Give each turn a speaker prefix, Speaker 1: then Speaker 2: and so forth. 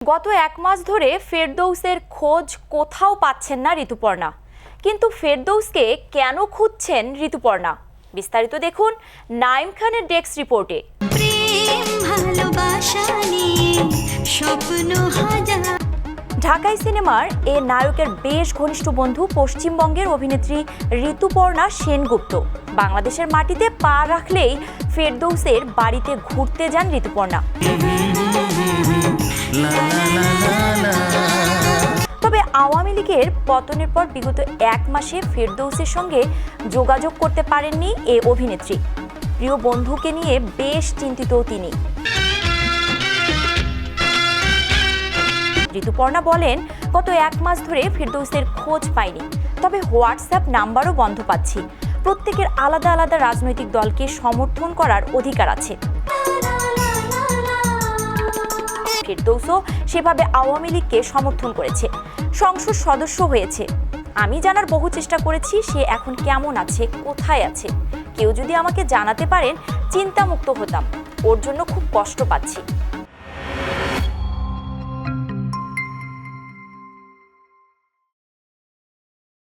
Speaker 1: গত এক মাস ধরে ফেরদৌসের খোঁজ কোথাও পাচ্ছেন না ঋতুপর্ণা। কিন্তু ফেরদৌসকে কেন খুঁজছেন ঋতুপর্ণা? বিস্তারিত দেখুন নাইম খানের ডেস্ক রিপোর্টে। ঢাকাই সিনেমার এ নায়কের বেশ ঘনিষ্ঠ বন্ধু পশ্চিমবঙ্গের অভিনেত্রী ঋতুপর্ণা সেনগুপ্ত বাংলাদেশের মাটিতে পা রাখলেই ফেরদৌসের বাড়িতে ঘুরতে যান ঋতুপর্ণা। তবে আওয়ামী লীগের পতনের পর বিগত এক মাসে ফেরদৌসের সঙ্গে যোগাযোগ করতে পারেননি এ অভিনেত্রী। প্রিয় বন্ধুকে নিয়ে বেশ চিন্তিত তিনি। ঋতুপর্ণা বলেন, গত এক মাস ধরে ফেরদৌসের খোঁজ পাইনি, তবে হোয়াটসঅ্যাপ নাম্বারও বন্ধ পাচ্ছি। প্রত্যেকের আলাদা আলাদা রাজনৈতিক দলকে সমর্থন করার অধিকার আছে। ফেরদৌসও সেভাবে আওয়ামী লীগকে সমর্থন করেছে, সংসদ সদস্য হয়েছে। আমি জানার বহু চেষ্টা করেছি সে এখন কেমন আছে, কোথায় আছে। কেউ যদি আমাকে জানাতে পারেন চিন্তামুক্ত হতাম। ওর জন্য খুব কষ্ট পাচ্ছি।